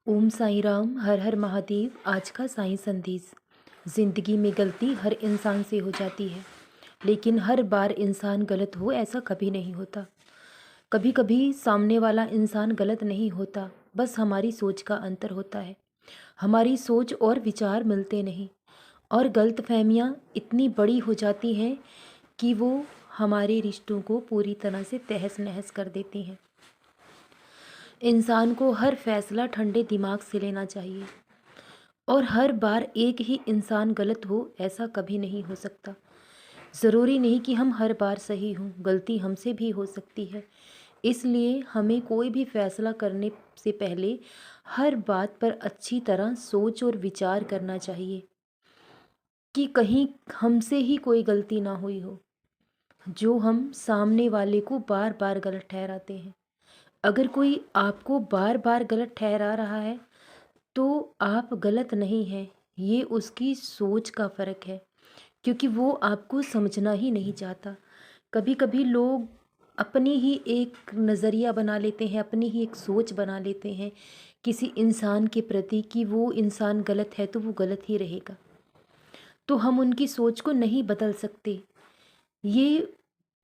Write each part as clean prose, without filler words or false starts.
ओम साईं राम, हर हर महादेव। आज का साईं संदेश। ज़िंदगी में गलती हर इंसान से हो जाती है, लेकिन हर बार इंसान गलत हो ऐसा कभी नहीं होता। कभी कभी सामने वाला इंसान गलत नहीं होता, बस हमारी सोच का अंतर होता है। हमारी सोच और विचार मिलते नहीं, और गलतफहमियाँ इतनी बड़ी हो जाती हैं कि वो हमारे रिश्तों को पूरी तरह से तहस नहस कर देती हैं। इंसान को हर फैसला ठंडे दिमाग से लेना चाहिए, और हर बार एक ही इंसान गलत हो ऐसा कभी नहीं हो सकता। ज़रूरी नहीं कि हम हर बार सही हों, गलती हमसे भी हो सकती है। इसलिए हमें कोई भी फैसला करने से पहले हर बात पर अच्छी तरह सोच और विचार करना चाहिए कि कहीं हमसे ही कोई गलती ना हुई हो, जो हम सामने वाले को बार बार गलत ठहराते हैं। अगर कोई आपको बार बार गलत ठहरा रहा है तो आप गलत नहीं हैं, ये उसकी सोच का फ़र्क है, क्योंकि वो आपको समझना ही नहीं चाहता। कभी कभी लोग अपनी ही एक नज़रिया बना लेते हैं, अपनी ही एक सोच बना लेते हैं किसी इंसान के प्रति कि वो इंसान गलत है तो वो गलत ही रहेगा। तो हम उनकी सोच को नहीं बदल सकते। ये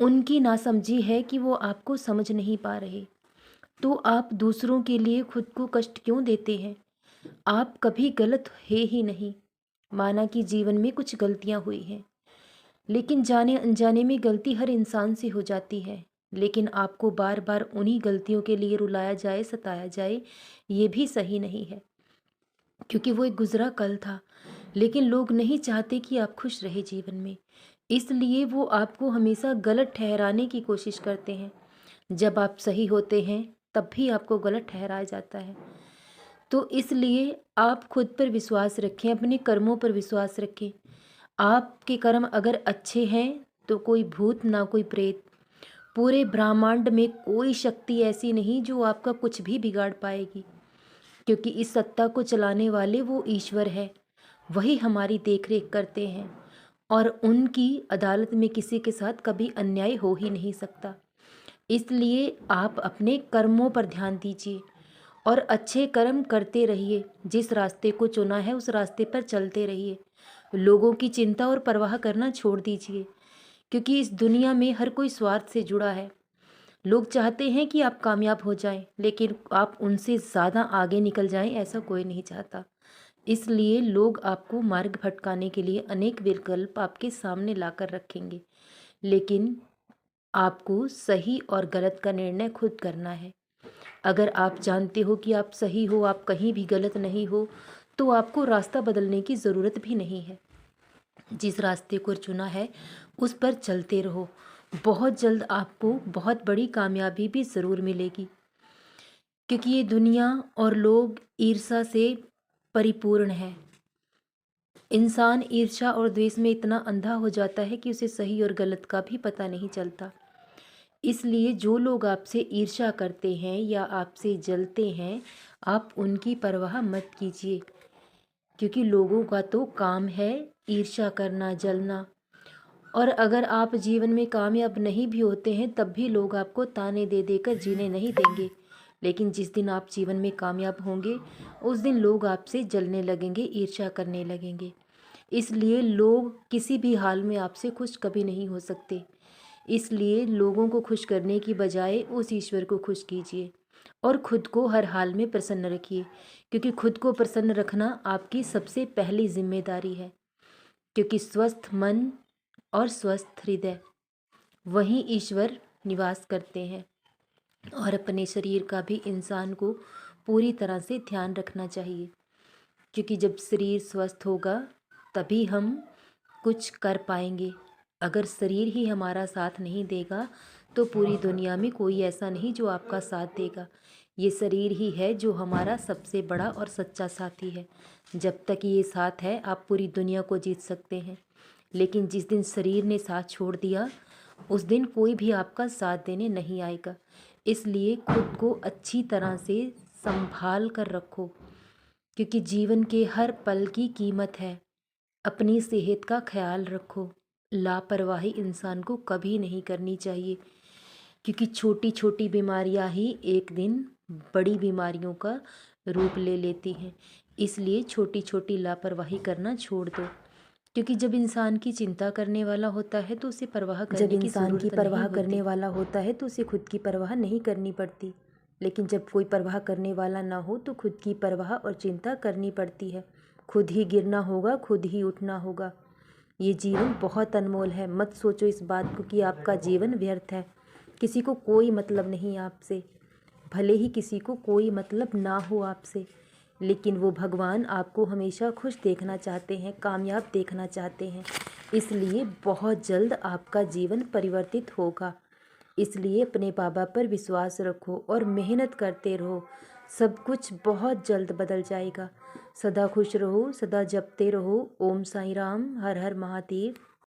उनकी नासमझी है कि वो आपको समझ नहीं पा रहे। तो आप दूसरों के लिए खुद को कष्ट क्यों देते हैं? आप कभी गलत है ही नहीं। माना कि जीवन में कुछ गलतियां हुई हैं, लेकिन जाने अनजाने में गलती हर इंसान से हो जाती है। लेकिन आपको बार बार उन्हीं गलतियों के लिए रुलाया जाए, सताया जाए, ये भी सही नहीं है, क्योंकि वो एक गुजरा कल था। लेकिन लोग नहीं चाहते कि आप खुश रहे जीवन में, इसलिए वो आपको हमेशा गलत ठहराने की कोशिश करते हैं। जब आप सही होते हैं तब भी आपको गलत ठहराया जाता है। तो इसलिए आप खुद पर विश्वास रखें, अपने कर्मों पर विश्वास रखें। आपके कर्म अगर अच्छे हैं तो कोई भूत ना कोई प्रेत, पूरे ब्रह्मांड में कोई शक्ति ऐसी नहीं जो आपका कुछ भी बिगाड़ पाएगी, क्योंकि इस सत्ता को चलाने वाले वो ईश्वर है। वही हमारी देख रेख करते हैं, और उनकी अदालत में किसी के साथ कभी अन्याय हो ही नहीं सकता। इसलिए आप अपने कर्मों पर ध्यान दीजिए और अच्छे कर्म करते रहिए। जिस रास्ते को चुना है उस रास्ते पर चलते रहिए। लोगों की चिंता और परवाह करना छोड़ दीजिए, क्योंकि इस दुनिया में हर कोई स्वार्थ से जुड़ा है। लोग चाहते हैं कि आप कामयाब हो जाएं, लेकिन आप उनसे ज़्यादा आगे निकल जाएं, ऐसा कोई नहीं चाहता। इसलिए लोग आपको मार्ग भटकाने के लिए अनेक विकल्प आपके सामने लाकर रखेंगे, लेकिन आपको सही और गलत का निर्णय खुद करना है। अगर आप जानते हो कि आप सही हो, आप कहीं भी गलत नहीं हो, तो आपको रास्ता बदलने की ज़रूरत भी नहीं है। जिस रास्ते को चुना है उस पर चलते रहो। बहुत जल्द आपको बहुत बड़ी कामयाबी भी ज़रूर मिलेगी, क्योंकि ये दुनिया और लोग ईर्ष्या से परिपूर्ण है। इंसान ईर्ष्या और द्वेष में इतना अंधा हो जाता है कि उसे सही और गलत का भी पता नहीं चलता। इसलिए जो लोग आपसे ईर्ष्या करते हैं या आपसे जलते हैं, आप उनकी परवाह मत कीजिए, क्योंकि लोगों का तो काम है ईर्ष्या करना, जलना। और अगर आप जीवन में कामयाब नहीं भी होते हैं तब भी लोग आपको ताने दे देकर जीने नहीं देंगे। लेकिन जिस दिन आप जीवन में कामयाब होंगे उस दिन लोग आपसे जलने लगेंगे, ईर्ष्या करने लगेंगे। इसलिए लोग किसी भी हाल में आपसे खुश कभी नहीं हो सकते। इसलिए लोगों को खुश करने की बजाय उस ईश्वर को खुश कीजिए, और खुद को हर हाल में प्रसन्न रखिए, क्योंकि खुद को प्रसन्न रखना आपकी सबसे पहली जिम्मेदारी है। क्योंकि स्वस्थ मन और स्वस्थ हृदय, वहीं ईश्वर निवास करते हैं। और अपने शरीर का भी इंसान को पूरी तरह से ध्यान रखना चाहिए, क्योंकि जब शरीर स्वस्थ होगा तभी हम कुछ कर पाएंगे। अगर शरीर ही हमारा साथ नहीं देगा तो पूरी दुनिया में कोई ऐसा नहीं जो आपका साथ देगा। ये शरीर ही है जो हमारा सबसे बड़ा और सच्चा साथी है। जब तक ये साथ है आप पूरी दुनिया को जीत सकते हैं, लेकिन जिस दिन शरीर ने साथ छोड़ दिया उस दिन कोई भी आपका साथ देने नहीं आएगा। इसलिए खुद को अच्छी तरह से संभाल कर रखो, क्योंकि जीवन के हर पल की कीमत है। अपनी सेहत का ख्याल रखो। लापरवाही इंसान को कभी नहीं करनी चाहिए, क्योंकि छोटी छोटी बीमारियां ही एक दिन बड़ी बीमारियों का रूप ले लेती हैं। इसलिए छोटी छोटी लापरवाही करना छोड़ दो, क्योंकि जब इंसान की चिंता करने वाला होता है तो उसे परवाह करने की ज़रूरत नहीं होती। वाला होता है तो उसे खुद की परवाह नहीं करनी पड़ती। लेकिन जब कोई परवाह करने वाला ना हो तो खुद की परवाह और चिंता करनी पड़ती है। खुद ही गिरना होगा, खुद ही उठना होगा। ये जीवन बहुत अनमोल है। मत सोचो इस बात को कि आपका जीवन व्यर्थ है। किसी को कोई मतलब नहीं आपसे, भले ही किसी को कोई मतलब ना हो आपसे, लेकिन वो भगवान आपको हमेशा खुश देखना चाहते हैं, कामयाब देखना चाहते हैं। इसलिए बहुत जल्द आपका जीवन परिवर्तित होगा। इसलिए अपने बाबा पर विश्वास रखो और मेहनत करते रहो। सब कुछ बहुत जल्द बदल जाएगा। सदा खुश रहो, सदा जपते रहो। ओम साईं राम, हर हर महादेव।